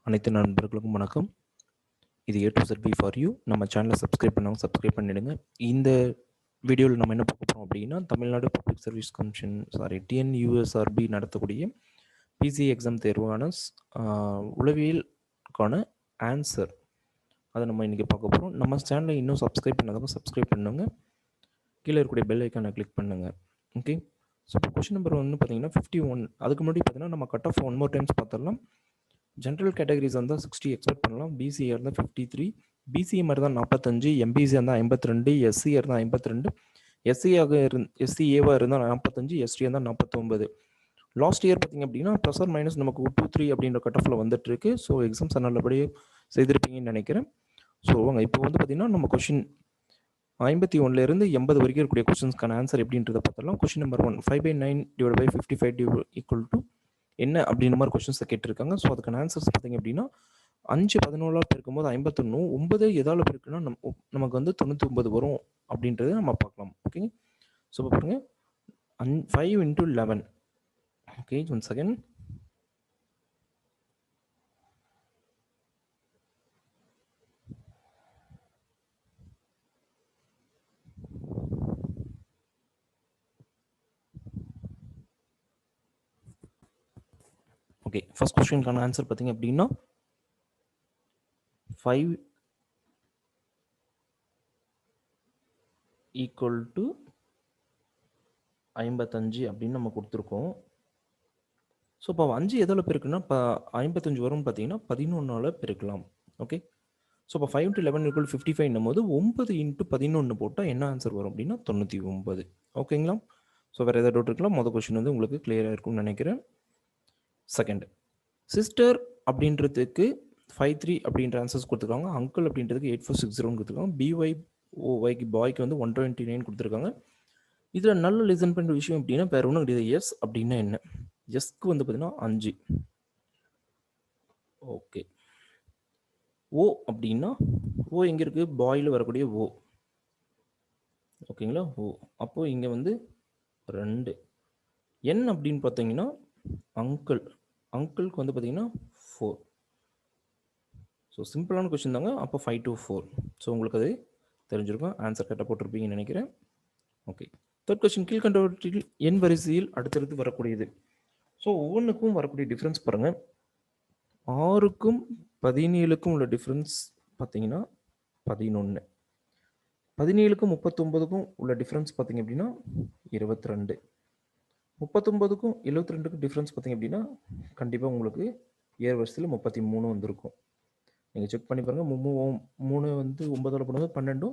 அனைத்து நண்பர்களுக்கும் வணக்கம். இது A to Z B for you. நம்ம சேனலை சப்ஸ்கிரைப் பண்ணவங்க சப்ஸ்கிரைப் பண்ணிடுங்க. இந்த வீடியோவில் நம்ம என்ன பார்க்க போகிறோம் அப்படின்னா, Tamil Nadu public service commission TNUSRB நடத்தக்கூடிய பிசி எக்ஸாம் தேர்வான உளவியலுக்கான ஆன்சர் அதை நம்ம இன்றைக்கி பார்க்க போகிறோம். நம்ம சேனலை இன்னும் சப்ஸ்கிரைப் பண்ணாதவங்க சப்ஸ்கிரைப் பண்ணுங்க. கீழே இருக்கக்கூடிய பெல் ஐக்கானை கிளிக் பண்ணுங்கள். ஓகே, ஸோ இப்போ கொஷின் நம்பர் வந்து பார்த்தீங்கன்னா 51. அதுக்கு முன்னாடி பார்த்தீங்கன்னா நம்ம cut off one more times பார்த்துடலாம். ஜென்ரல் கேட்டகரிஸ் இருந்தால் 60 எக்ஸ்பெக்ட் பண்ணலாம். பிசிஏ இருந்தால் 53, பிசிஏ மாதிரி தான் 45, எம்பிசி இருந்தால் 52, எஸ்சி இருந்தால் 52, எஸ்சிஏவாக இருந்தால் 45, எஸ்டி இருந்தால் 49. லாஸ்ட் இயர் பார்த்திங்க அப்படின்னா ப்ளஸ் ஆர் மைனஸ் நமக்கு 2-3 அப்படின்ற கட் ஆஃபில் வந்துட்டு இருக்கு. ஸோ எக்ஸாம்ஸ் நல்லபடியாக செய்திருப்பீங்கன்னு நினைக்கிறேன். ஸோ வாங்க இப்போ வந்து பார்த்திங்கன்னா நம்ம கொஷின் 51லேருந்து 80 வரைக்கும் இருக்கக்கூடிய கொஸ்டின்ஸ்க்கான ஆன்சர் எப்படின்றத பார்த்துடலாம். கொஷின் நம்பர் 1, 5/9 / 55 என்ன அப்படின்ற மாதிரி கொஸ்டின்ஸை கேட்டிருக்காங்க. ஸோ அதுக்கான ஆன்சர்ஸ் பார்த்தீங்க அப்படின்னா 5/14 பெருக்கும்போது 51, 9 எதால் பெருக்குன்னா நமக்கு வந்து 99 வரும் அப்படின்றத நம்ம பார்க்கலாம். ஓகேங்க, ஸோ இப்போ பாருங்க 5 × 11. Okay, one second. Okay, first கொஸ்டினுக்கான ஆன்சர் பார்த்தீங்க அப்படின்னா 5 = 55 அப்படின்னு நம்ம கொடுத்துருக்கோம். ஸோ இப்போ 5 எதால் பெருக்குன்னா இப்போ 55 வரும்னு பார்த்தீங்கன்னா 11ஆல் பெருக்கலாம். ஓகே, ஸோ இப்போ 5 × 11 = 55 போது 9 × 11 போட்டால் என்ன ஆன்சர் வரும் அப்படின்னா 99. ஓகேங்களா, ஸோ வேறு ஏதாவது டவுட் இருக்கலாம். மொதல் கொஸ்டின் வந்து உங்களுக்கு கிளியராக இருக்கும்னு நினைக்கிறேன். செகண்ட், சிஸ்டர் அப்படின்றதுக்கு 53 அப்படின்ற ஆன்சர்ஸ் கொடுத்துருக்காங்க. அங்கிள் அப்படின்றதுக்கு 8460 கொடுத்துருக்காங்க. பிஒய்க்கு பாய்க்கு வந்து 129 கொடுத்துருக்காங்க. இதில் நல்ல லிசன் பண்ணுற விஷயம் அப்படின்னா வேறு ஒன்றும் கிடையாது. எஸ் அப்படின்னா என்ன? எஸ்க்கு வந்து பார்த்தீங்கன்னா 5. ஓகே, ஓ அப்படின்னா ஓ எங்கே இருக்குது? பாயில் வரக்கூடிய ஓ. ஓகேங்களா, ஓ. அப்போது இங்கே வந்து 2. என் அப்படின்னு பார்த்தீங்கன்னா அங்கிளுக்கு வந்து பார்த்தீங்கன்னா 4. ஸோ சிம்பிளான கொஸ்டின் தாங்க. அப்போ 5 to 4. ஸோ உங்களுக்கு அது தெரிஞ்சிருக்கும். ஆன்சர் கரெக்டாக போட்டிருப்பீங்கன்னு நினைக்கிறேன். ஓகே, தேர்ட் கொஸ்டின், கீழ்கண்டவற்றில் என் வரிசையில் அடுத்தடுத்து வரக்கூடியது. ஸோ ஒவ்வொன்றுக்கும் வரக்கூடிய டிஃப்ரென்ஸ் பாருங்கள். 6க்கும் 17க்கும் உள்ள டிஃப்ரென்ஸ் பார்த்தீங்கன்னா 11. 17க்கும் 39க்கும் உள்ள டிஃப்ரென்ஸ் பார்த்தீங்க அப்படின்னா 22. 39க்கும் 72க்கும் டிஃப்ரென்ஸ் பார்த்தீங்க அப்படின்னா கண்டிப்பாக உங்களுக்கு ஏர் வரிசையில் 33 வந்திருக்கும். நீங்கள் செக் பண்ணி பாருங்கள். 3 வந்து 9ஆல் போனது 12.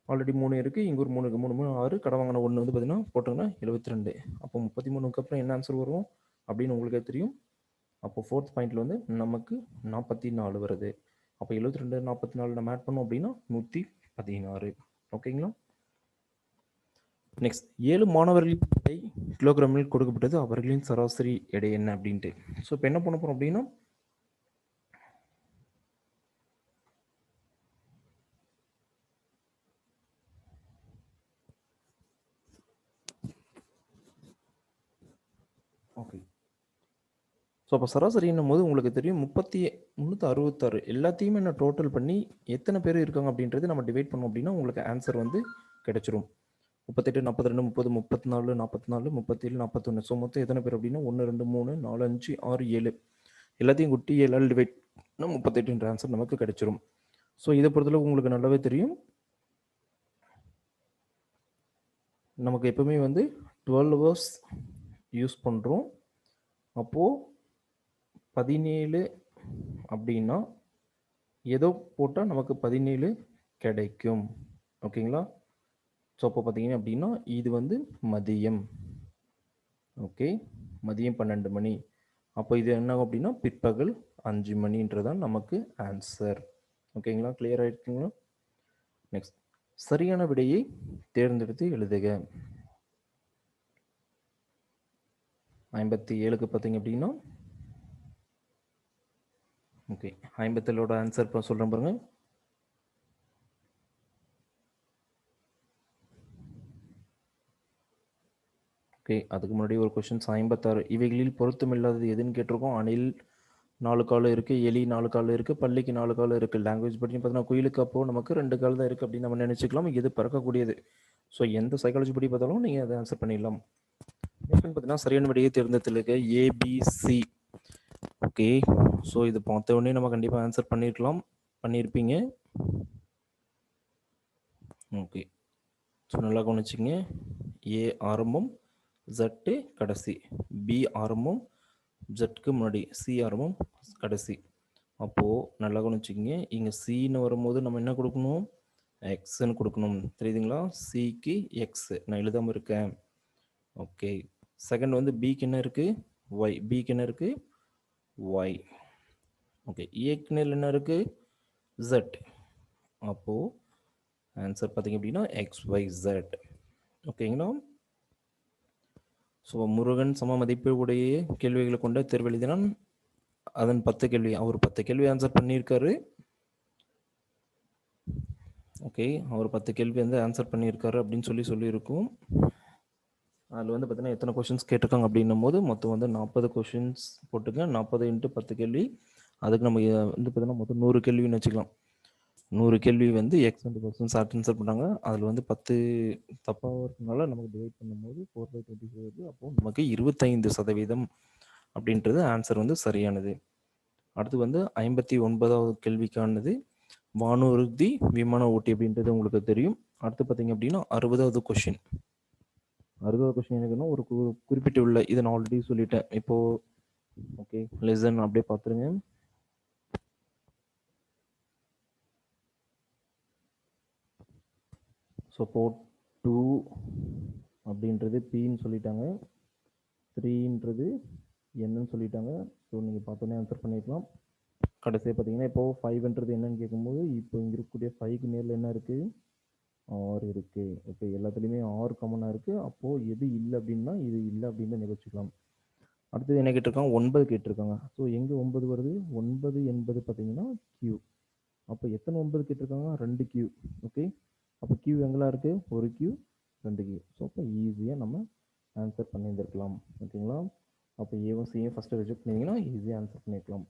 ஆல்ரெடி 3 இருக்குது. இங்கே ஒரு 3 இருக்குது. 3 3 6. கடை வாங்கின 1 வந்து பார்த்தீங்கன்னா போட்டோங்கன்னா 72. அப்போ 33க்கு அப்புறம் என்ன ஆன்சர் வரும் அப்படின்னு உங்களுக்கே தெரியும். அப்போ ஃபோர்த் பாயிண்டில் வந்து நமக்கு 44 வருது. அப்போ 72 44 நம்ம ஆட் பண்ணோம் அப்படின்னா 116. ஓகேங்களா, நெக்ஸ்ட், 7 மாணவர்களின் எடை கிலோகிராமில் கொடுக்கப்பட்டது. அவர்களின் சராசரி எடை என்ன அப்படின்ட்டு. ஸோ இப்போ என்ன பண்ண போகிறோம் அப்படின்னா ஓகே, ஸோ அப்போ சராசரின்னும் போது உங்களுக்கு தெரியும் 366 எல்லாத்தையுமே நான் டோட்டல் பண்ணி எத்தனை பேர் இருக்காங்க அப்படின்றது நம்ம டிவைட் பண்ணோம் அப்படின்னா உங்களுக்கு ஆன்சர் வந்து கிடைச்சிரும். 38 42 30 34 44 37 41. ஸோ மொத்தம் எத்தனை பேர் அப்படின்னா 1 2 3 4 5 6 7 எல்லாத்தையும் குட்டி 7ஆல் டிவைட் 38 ஆன்சர் நமக்கு கிடைச்சிரும். ஸோ இதை பொறுத்தளவு உங்களுக்கு நல்லாவே தெரியும். நமக்கு எப்பவுமே வந்து 12 hours யூஸ் பண்ணுறோம். அப்போது 17 அப்படின்னா ஏதோ போட்டால் நமக்கு 17 கிடைக்கும். ஓகேங்களா, ஸோ அப்போ பார்த்தீங்க அப்படின்னா இது வந்து மதியம். ஓகே, மதியம் 12 மணி. அப்போ இது என்ன அப்படின்னா பிற்பகல் 5 மணின்றதான் நமக்கு ஆன்சர். ஓகேங்களா, கிளியர் ஆகிருக்குங்களா? நெக்ஸ்ட், சரியான விடையை தேர்ந்தெடுத்து எழுதுக. 57க்கு பார்த்தீங்க அப்படின்னா ஓகே, 57ஓட ஆன்சர் இப்போ சொல்கிறேன் பாருங்க. ஓகே, அதுக்கு முன்னாடி ஒரு கொஸ்டின்ஸ் 56. இவைகளில் பொருத்தமில்லாதது எதுன்னு கேட்டிருக்கோம். அணில், 4 கால் இருக்குது, எலி 4 கால் இருக்குது, பள்ளிக்கு 4 கால் இருக்குது. லாங்குவேஜ் படி பார்த்தீங்கன்னா குயிலுக்கு அப்போ நமக்கு 2 கால் தான் இருக்குது அப்படின்னு நம்ம நினச்சிக்கலாம். இது பறக்கக்கூடியது. ஸோ எந்த சைக்காலஜி படி பார்த்தாலும் நீங்கள் அதை ஆன்சர் பண்ணிடலாம். நெக்ஸ்ட் பார்த்தீங்கன்னா சரியான விடையை தேர்ந்தெடுத்துருக்க ஏபிசி. ஓகே, ஸோ இது பார்த்த உடனே நம்ம கண்டிப்பாக ஆன்சர் பண்ணியிருப்பீங்க. ஓகே, ஸோ நல்லா கவனிச்சிங்க. ஏ ஆரம்பம், ஜட்டு கடைசி, பி ஆரம்பம், ஜட்க்கு முன்னாடி, சி ஆரம்பம் கடைசி. அப்போது நல்லா கவனிச்சிங்க. இங்கே சின்னு வரும்போது நம்ம என்ன கொடுக்கணும்? எக்ஸ்ன்னு கொடுக்கணும். தெரியுதுங்களா? சிக்கு எக்ஸ் நான் எழுதாமல் இருக்கேன். ஓகே, செகண்ட் வந்து பிக்கு என்ன இருக்குது? ஒய். பிக்கு என்ன இருக்குது? ஒய். ஓகே, ஏக்கு என்ன இருக்குது? ஜட். அப்போது ஆன்சர் பார்த்தீங்க அப்படின்னா XYZ. ஓகேங்களா? ஸோ முருகன் சம மதிப்பு உடைய கேள்விகளை கொண்ட தேர்வு எழுதினான். அதன் 10 கேள்வி, அவர் 10 கேள்வி ஆன்சர் பண்ணியிருக்காரு. ஓகே, அவர் 10 கேள்வி வந்து ஆன்சர் பண்ணியிருக்காரு அப்படின்னு சொல்லியிருக்கோம். அதில் வந்து பார்த்தீங்கன்னா எத்தனை கொஷின்ஸ் கேட்டிருக்காங்க அப்படின்னும் போது மொத்தம் வந்து 40 கொஷின்ஸ் போட்டுங்க. 40 × 10 கேள்வி. அதுக்கு நம்ம வந்து பார்த்தீங்கன்னா மொத்தம் 100 கேள்வின்னு வச்சுக்கலாம். 100 கேள்வி வந்து எக்ஸ் அண்ட் கொஸ்டின்ஸ் ஆன்சர் பண்ணாங்க. அதில் வந்து 10 தப்பாக இருக்கிறதுனால நமக்கு டிவைட் பண்ணும்போது 4/24 வருது. அப்போது நமக்கு 25% அப்படின்றது ஆன்சர் வந்து சரியானது. அடுத்து வந்து 59வது கேள்விக்கானது வானூர்தி விமான ஓட்டி அப்படின்றது உங்களுக்கு தெரியும். அடுத்து பார்த்தீங்க அப்படின்னா 60வது கொஷின். 60வது கொஷின் எனக்குன்னா ஒரு குறிப்பிட்டு உள்ள, இதை நான் ஆல்ரெடி சொல்லிட்டேன். இப்போது ஓகே, லெசன் அப்படியே பார்த்துருங்க. சப்போர்ட் 2 அப்படின்றது பின்னு சொல்லிட்டாங்க, 3ன்றது என்னன்னு சொல்லிட்டாங்க. ஸோ நீங்கள் பார்த்தோன்னே ஆன்சர் பண்ணிக்கலாம். கடைசியாக பார்த்தீங்கன்னா இப்போது 5ன்றது என்னன்னு கேட்கும்போது இப்போ இங்கே இருக்கக்கூடிய 5க்கு நேரில் என்ன இருக்குது? ஆர் இருக்குது. ஓகே, எல்லாத்துலேயுமே ஆர் காமனாக இருக்குது. அப்போது எது இல்லை அப்படின்னா இது இல்லை அப்படின்னு நிகழ்ச்சிக்கலாம். அடுத்தது என்ன கேட்டிருக்காங்க? 9 கேட்டிருக்காங்க. ஸோ எங்கே 9 வருது? 9 என்பது பார்த்தீங்கன்னா கியூ. அப்போ எத்தனை 9 கேட்டிருக்காங்க? 2 கியூ. ஓகே, அப்போ கியூ எங்கெல்லாம் இருக்குது? ஒரு கியூ, 2 கியூ. ஸோ அப்போ ஈஸியாக நம்ம ஆன்சர் பண்ணியிருந்திருக்கலாம். ஓகேங்களா? அப்போ ஏவும் சியும் ஃபஸ்ட்டு ரிஜெக்ட் பண்ணிங்கன்னா ஈஸியாக ஆன்சர் பண்ணியிருக்கலாம்.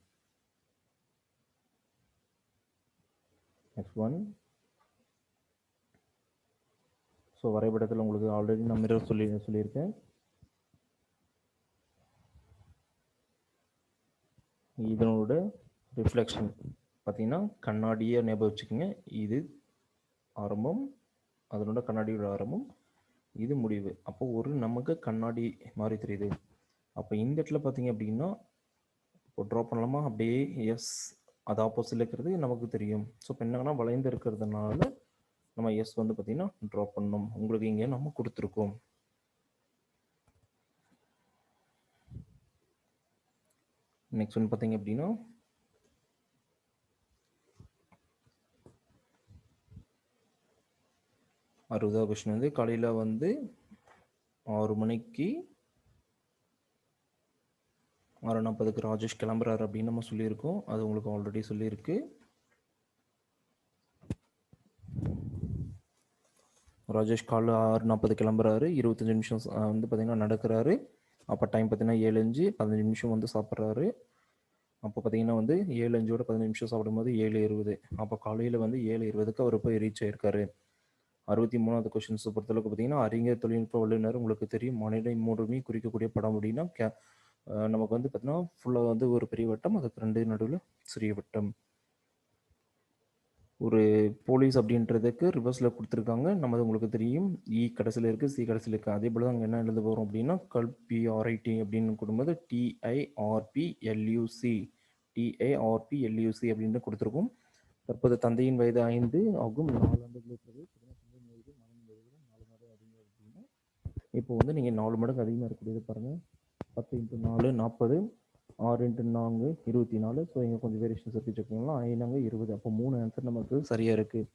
Next one. ஸோ வரைபடத்தில் உங்களுக்கு ஆல்ரெடி நான் மிரர் சொல்லியிருக்கேன். இதனோட ரிஃப்ளெக்ஷன் பார்த்தீங்கன்னா கண்ணாடியை ஞாபகம் வச்சுக்கோங்க. இது ஆரம்பம், அதனோட கண்ணாடியோட ஆரம்பம், இது முடிவு. அப்போ ஒரு நமக்கு கண்ணாடி மாதிரி தெரியுது. அப்போ இந்த இடத்துல பார்த்தீங்க அப்படின்னா இப்போ ட்ரா பண்ணலாமா? அப்படியே எஸ், அது ஆப்போசிட்டில் இருக்கிறது நமக்கு தெரியும். ஸோ இப்போ என்னன்னா வளைந்து இருக்கிறதுனால நம்ம எஸ் வந்து பார்த்தீங்கன்னா ட்ரா பண்ணணும். உங்களுக்கு இங்கே நம்ம கொடுத்துருக்கோம். நெக்ஸ்ட் ஒன்று பார்த்தீங்க அப்படின்னா 60வது கொஸ்டின் வந்து காலையில் வந்து 6 மணிக்கு 6:40க்கு ராஜேஷ் கிளம்புறாரு அப்படின்னு நம்ம சொல்லியிருக்கோம். அது உங்களுக்கு ஆல்ரெடி சொல்லியிருக்கு. ராஜேஷ் காலைல 6:40 கிளம்புறாரு. 25 நிமிஷம் வந்து பார்த்தீங்கன்னா நடக்கிறாரு. அப்போ டைம் பார்த்தீங்கன்னா 7:05, 15 நிமிஷம் வந்து சாப்பிட்றாரு. அப்போ பார்த்தீங்கன்னா வந்து 7:05 15 நிமிஷம் சாப்பிடும்போது 7:20. அப்போ காலையில் வந்து 7:20க்கு அவர் போய் ரீச் ஆயிருக்காரு. 63வது கொஸ்டின்ஸ் பொறுத்தளவுக்கு பார்த்தீங்கன்னா அறிஞர் தொழில்நுட்ப வல்லுநர் உங்களுக்கு தெரியும். மனித மூன்றுமே குறிக்கக்கூடிய படம் அப்படின்னா நமக்கு வந்து பார்த்தீங்கன்னா ஃபுல்லாக வந்து ஒரு பெரிய வட்டம், அதுக்கு 2 நடுவில் சிறிய வட்டம். ஒரு போலீஸ் அப்படின்றதுக்கு ரிவர்ஸில் கொடுத்துருக்காங்க. நம்ம உங்களுக்கு தெரியும் இ கடைசியில் இருக்குது, சி கடைசியில் இருக்குது. அதே போல் தான் அங்கே என்ன எழுத போகிறோம் அப்படின்னா கல்பிஆர்ஐடி அப்படின்னு கொடுக்கும்போது TIRPLUC அப்படின்னு கொடுத்துருக்கோம். தற்போது தந்தையின் வயது 5 ஆகும். 4 ஆண்டுகள் இருக்கிறது. தந்தையின் வயது மகன் வயது 4 மடங்கு அதிகமாக இருக்குன்னா இப்போ வந்து நீங்கள் 4 மடங்கு அதிகமாக இருக்கக்கூடியது பாருங்கள். 10 × 4 40, 6 × 4 24. ஸோ இங்கே கொஞ்சம் வேரியேஷன்ஸ் இருக்குது, செக் பண்ணலாம். 5 20. அப்போ 3 ஆன்சர் நமக்கு சரியாக இருக்குது.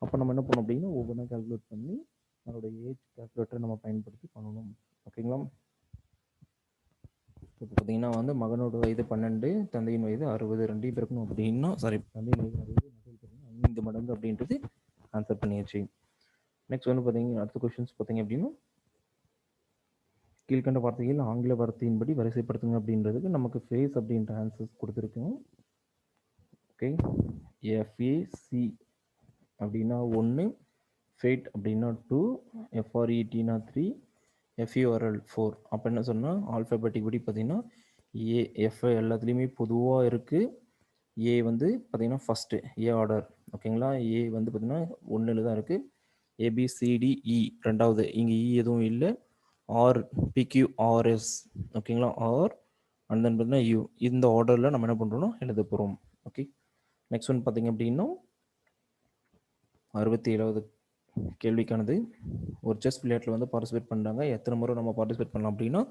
அப்போ நம்ம என்ன பண்ணோம் அப்படின்னா ஒவ்வொன்றா கால்குலேட் பண்ணி அதோட ஏஜ் கால்குலேட்டரை நம்ம பயன்படுத்தி பண்ணணும். ஓகேங்களா? இப்போ பார்த்தீங்கன்னா வந்து மகனோட வயது 12, தந்தையின் வயது 60, 2 பேருக்கணும் அப்படின்னா தந்தையின் வயது 60, 5 மடங்கு அப்படின்றது ஆன்சர் பண்ணியாச்சு. நெக்ஸ்ட் வந்து பார்த்தீங்கன்னா அடுத்த கொஷின்ஸ் பார்த்தீங்க அப்படின்னா கீழ்கண்ட வார்த்தைகள் ஆங்கில வார்த்தையின்படி வரிசைப்படுத்துங்க அப்படின்றதுக்கு நமக்கு ஃபேஸ் அப்படின்ற ஆன்சர்ஸ் கொடுத்துருக்கோம். ஓகே, எஃப்ஏசி அப்படின்னா 1, ஃபேட் அப்படின்னா 2, எஃப்ஆர்இடினா 3, எஃப்யூஆர்எல் 4. அப்போ என்ன சொன்னால் ஆல்ஃபபெட்டிக் படி பார்த்தீங்கன்னா எஃப் எல்லாத்துலேயுமே பொதுவாக இருக்குது. ஏ வந்து பார்த்தீங்கன்னா ஃபஸ்ட்டு ஏ ஆர்டர். ஓகேங்களா, ஏ வந்து பார்த்தீங்கன்னா 1ல் தான் இருக்குது. ஏபிசிடிஇ ரெண்டாவது, இங்கே இ எதுவும் இல்லை. ஆர் பிக்யூஆர்எஸ் ஓகேங்களா, ஆர் அண்ட் தென் பார்த்தீங்கன்னா யூ. இந்த ஆர்டரில் நம்ம என்ன பண்ணுறோம்னா எழுத போகிறோம். ஓகே, நெக்ஸ்ட் ஒன் பார்த்தீங்க அப்படின்னா 67வது கேள்விக்கானது. ஒரு செஸ் விளையாட்டில் வந்து பார்ட்டிசிபேட் பண்ணுறாங்க. எத்தனை முறை நம்ம பார்ட்டிசிபேட் பண்ணலாம் அப்படின்னா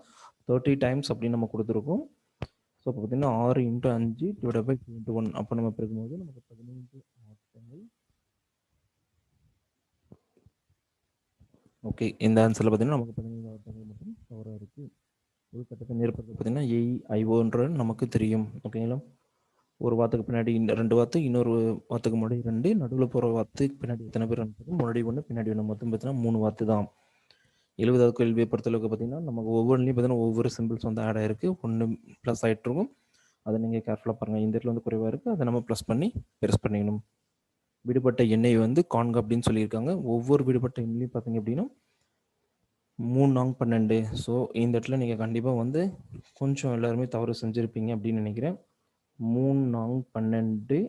30 டைம்ஸ் அப்படின்னு நம்ம கொடுத்துருக்கோம். ஸோ இப்போ பார்த்தீங்கன்னா 6 × 5 / 2 × 1 அப்போ நம்ம பெருக்கும்போது நமக்கு 15 ஆப்ஷன்கள். ஓகே, இந்த ஆன்சரில் பார்த்தீங்கன்னா நமக்கு 15 ஆப்ஷன்கள் மட்டும் தவறாக இருக்குது. ஒரு கட்டத்தை நேர்படுத்த பார்த்தீங்கன்னா ஏஐஓன்ற நமக்கு தெரியும். ஓகேங்களா, ஒரு வார்த்தைக்கு பின்னாடி 2 வார்த்தை, இன்னொரு வார்த்தைக்கு முன்னாடி 2, நடுவில் போகிற வார்த்தைக்கு பின்னாடி எத்தனை பேர் அனுப்புறது, முன்னாடி 1 பின்னாடி 1, மொத்தம் பார்த்தீங்கன்னா 3 வார்த்தை தான். 70வது கேள்வியை பொறுத்தளவுக்கு பார்த்தீங்கன்னா நமக்கு ஒவ்வொன்றிலையும் பார்த்தீங்கன்னா ஒவ்வொரு சிம்பிள்ஸ் வந்து ஆட் ஆகிருக்கு. 1 ப்ளஸ் ஆகிட்டு இருக்கும். அதை நீங்கள் கேர்ஃபுல்லாக பாருங்கள். இந்த இடத்துல வந்து குறைவாக இருக்குது, அதை நம்ம ப்ளஸ் பண்ணி பெருசு பண்ணிக்கணும். விடுபட்ட எண்ணெய் வந்து காண்க அப்படின்னு சொல்லியிருக்காங்க. ஒவ்வொரு விடுபட்ட எண்ணையும் பார்த்தீங்க அப்படின்னா 3 நாங் 12. ஸோ இந்த இடத்துல நீங்கள் கண்டிப்பாக வந்து கொஞ்சம் எல்லாருமே தவறு செஞ்சுருப்பீங்க அப்படின்னு நினைக்கிறேன். 3 நாங் 12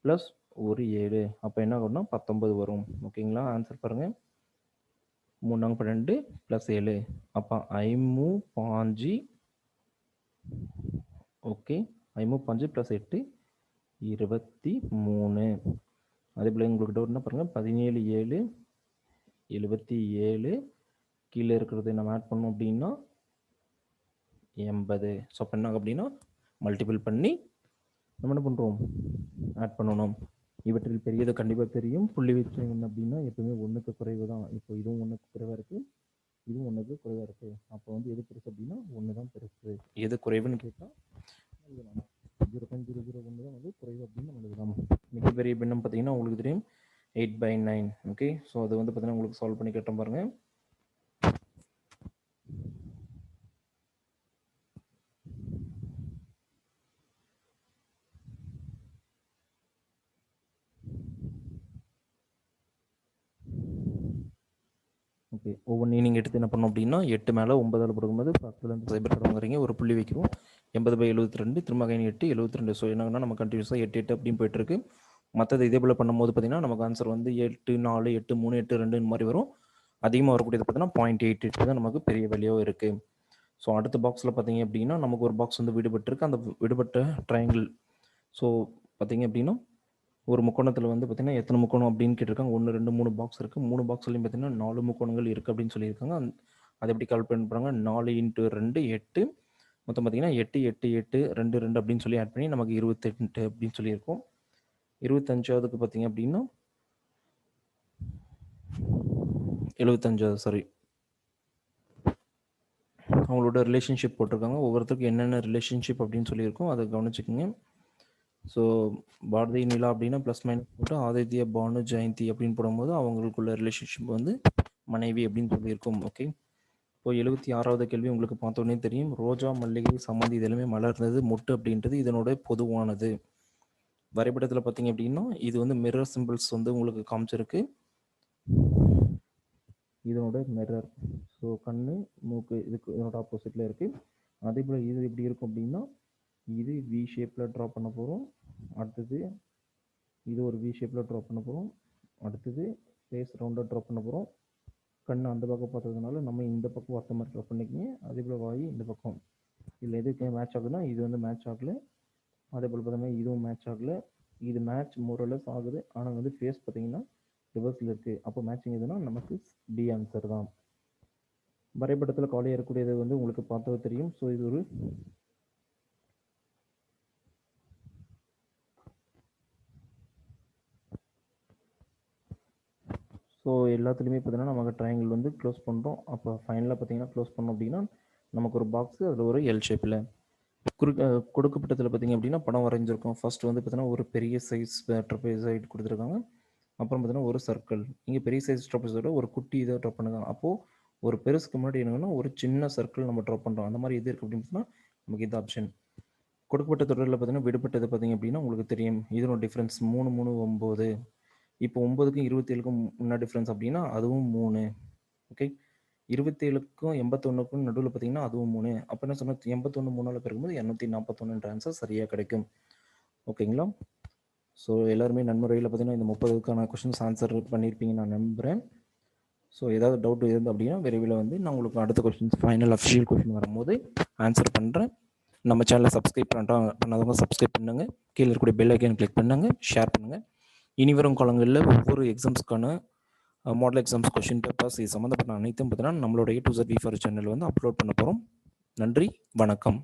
ப்ளஸ் ஒரு 7 அப்போ என்ன ஆகும்னா 19 வரும். ஓகேங்களா, ஆன்சர் பாருங்கள். 3 நாங் 12 ப்ளஸ் 7 அப்போ 5 5. Okay, 5 5 plus 8 23. அதே போல் உங்களுக்கு டவுட்னா பாருங்கள். 17 7 77. கீழே இருக்கிறது நம்ம ஆட் பண்ணோம் அப்படின்னா 80. ஸோ அப்போ என்ன அப்படின்னா மல்டிபிள் பண்ணி நம்ம என்ன பண்ணுறோம் ஆட் பண்ணணும். இவற்றில் பெரியது கண்டிப்பாக தெரியும். புள்ளி வச்சு என்ன அப்படின்னா எப்பவுமே 1க்கு குறைவு தான். இப்போ இதுவும் 1க்கு குறைவாக இருக்குது, இதுவும் 1க்கு குறைவாக இருக்குது. அப்போ வந்து எது பெருசு அப்படின்னா 1 தான் பெருசு. எது குறைவுன்னு கேட்டால் 0.001 தான் வந்து குறைவு அப்படின்னு நம்ம எழுதலாம். மிகப்பெரிய பின்னம் பார்த்தீங்கன்னா உங்களுக்கு தெரியும் 8/9. ஓகே, ஸோ அது வந்து பார்த்தீங்கன்னா உங்களுக்கு சால்வ் பண்ணி கேட்டோம் பாருங்கள். ஓகே, ஒவ்வொன்றையும் நீங்கள் எடுத்து என்ன பண்ணணும் அப்படின்னா 8 மேலே 9ஆல் கொடுக்கும்போது 10லேருந்து 0 வாங்குறீங்க, ஒரு புள்ளி வைக்கிறோம். 80/72 திரும்ப 8 72. ஸோ என்னன்னா நம்ம கண்டினியூஸாக 8 8 அப்படின்னு போயிட்டுருக்கு. மற்றது இதே போல் பண்ணும்போது பார்த்தீங்கன்னா நமக்கு ஆன்சர் வந்து 8 4 8 3 8 2 இந்த மாதிரி வரும். அதிகமாக வரக்கூடியது பார்த்தீங்கன்னா 0.88 தான் நமக்கு பெரிய வேல்யூவாக இருக்குது. ஸோ அடுத்த பாக்ஸில் பார்த்தீங்க அப்படின்னா நமக்கு ஒரு பாக்ஸ் வந்து விடுபட்டிருக்கு. அந்த விடுபட்ட ட்ரையாங்கிள். ஸோ பார்த்தீங்க அப்படின்னா ஒரு முக்கோணத்தில் வந்து பார்த்தீங்கன்னா எத்தனை முக்கோணம் அப்படின்னு கேட்டிருக்காங்க. 1 2 3 பாக்ஸ் இருக்குது. 3 பாக்ஸ்லையும் பார்த்தீங்கன்னா 4 முக்கோணங்கள் இருக்குது அப்படின்னு சொல்லியிருக்காங்க. அதை எப்படி கால்குலேட் பண்ணுறாங்க, 4 × 2 8. மொத்தம் பார்த்தீங்கன்னா 8 8 8 2 2 அப்படின்னு சொல்லி ஆட் பண்ணி நமக்கு 28 அப்படின்னு சொல்லியிருக்கோம். 25வதுக்கு பார்த்தீங்க அப்படின்னா 75 சாரி அவங்களோட ரிலேஷன்ஷிப் போட்டிருக்காங்க. ஒவ்வொருத்தருக்கும் என்னென்ன ரிலேஷன்ஷிப் அப்படின்னு சொல்லியிருக்கோம், அதை கவனிச்சுக்கோங்க. ஸோ பாரதி நிலா அப்படின்னா ப்ளஸ் மைனஸ் போட்டு ஆதித்ய பானு ஜெயந்தி அப்படின்னு போடும்போது அவங்களுக்குள்ள ரிலேஷன்ஷிப் வந்து மனைவி அப்படின்னு சொல்லியிருக்கோம். ஓகே, இப்போ 76வது கேள்வி உங்களுக்கு பார்த்தோன்னே தெரியும். ரோஜா மல்லிகை சம்மந்தி இதெல்லாமே மலர்ந்தது மொட்டு அப்படின்றது இதனோட பொதுவானது. வரைபடத்தில் பார்த்தீங்க அப்படின்னா இது வந்து மிரர் சிம்பிள்ஸ் வந்து உங்களுக்கு காமிச்சிருக்கு. இதனோட மிரர். ஸோ கண்ணு மூக்கு இதுக்கு இதனோட ஆப்போசிட்டில் இருக்குது. அதே போல் இது எப்படி இருக்கும் அப்படின்னா இது வி ஷேப்பில் ட்ரா பண்ண போகிறோம். அடுத்தது இது ஒரு வி ஷேப்பில் ட்ரா பண்ண போகிறோம். அடுத்தது ஃபேஸ் ரவுண்டாக ட்ரா பண்ண போகிறோம். கண் அந்த பக்கம் பார்த்ததுனால நம்ம இந்த பக்கம் ஒருத்த மாதிரி ட்ரா பண்ணிக்கோங்க. அதே போல் வாய் இந்த பக்கம். இதில் எதுக்கு மேட்ச் ஆகுதுன்னா இது வந்து மேட்ச் ஆகலை. அதே போல் பார்த்தோம்னா இதுவும் மேட்ச் ஆகலை. இது மேட்ச் மோரலஸ் ஆகுது, ஆனால் வந்து ஃபேஸ் பார்த்தீங்கன்னா ரிவர்ஸில் இருக்குது. அப்போ மேட்சிங் எதுனா நமக்கு டி ஆன்சர் தான். வரைபடத்தில் காலியாக இருக்கக்கூடியது வந்து உங்களுக்கு பார்த்தது தெரியும். ஸோ இது ஒரு ஸோ எல்லாத்துலேயுமே பார்த்தீங்கன்னா நமக்கு ட்ரையாங்கிள் வந்து க்ளோஸ் பண்ணுறோம். அப்போ ஃபைனலாக பார்த்தீங்கன்னா க்ளோஸ் பண்ணோம் அப்படின்னா நமக்கு ஒரு பாக்ஸு, அதில் ஒரு எல் ஷேப்பில் கொடுக்கப்பட்டதில் பார்த்தீங்க அப்படின்னா படம் வரைஞ்சிருக்கோம். ஃபர்ஸ்ட் வந்து பார்த்தீங்கன்னா ஒரு பெரிய சைஸ் ட்ரபேசாய்டு கொடுத்துருக்காங்க. அப்புறம் பார்த்தீங்கன்னா ஒரு சர்க்கிள். இங்கே பெரிய சைஸ் ட்ரபேஸோட ஒரு குட்டி இதை ட்ரா பண்ணுங்க. அப்போது ஒரு பெருசுக்கு முன்னாடி என்னன்னா ஒரு சின்ன சர்க்கிள் நம்ம ட்ரா பண்ணுறோம். அந்த மாதிரி எது இருக்குது அப்படின்னு சொன்னால் நமக்கு இது ஆப்ஷன். கொடுக்கப்பட்ட தொடரில் பார்த்தீங்கன்னா விடுபட்டது பார்த்தீங்க அப்படின்னா உங்களுக்கு தெரியும் இதனோட டிஃப்ரென்ஸ் 3 3 9. இப்போ 9க்கும் 27க்கும் முன்னாடி டிஃப்ரென்ஸ் அப்படின்னா அதுவும் 3. ஓகே, 27க்கும் 81க்கும் நடுவில் பார்த்தீங்கன்னா அதுவும் 3. அப்போ என்ன சொன்னால் 81 3ஆல் பெருக்கும்போது 241 ஆன்சர் சரியாக கிடைக்கும். ஓகேங்களா? ஸோ எல்லாருமே நன்முறையில் பார்த்தீங்கன்னா இந்த 30க்கான கொஷின்ஸ் ஆன்சர் பண்ணியிருப்பீங்கன்னு நான் நம்புகிறேன். ஸோ ஏதாவது டவுட் இருந்து அப்படின்னா விரைவில் வந்து நான் உங்களுக்கு அடுத்த கொஷின்ஸ் ஃபைனல் அஃபிஷியல் கொஷின் வரும்போது ஆன்சர் பண்ணுறேன். நம்ம சேனலை சப்ஸ்கிரைப் பண்ணாதவங்க சப்ஸ்கிரைப் பண்ணுங்கள். கீழே இருக்கக்கூடிய பெல் ஐக்கன் கிளிக் பண்ணுங்கள், ஷேர் பண்ணுங்கள். இனி வரும் காலங்களில் ஒவ்வொரு எக்ஸாம்ஸ்க்கான மாடல் எக்ஸாம்ஸ் கொஷின் பேப்பர்ஸ் இது சம்மந்தப்பட்ட அனைத்தும் பார்த்தீங்கன்னா நம்மளோட A to Z V4 channel வந்து அப்லோட் பண்ண போகிறோம். நன்றி, வணக்கம்.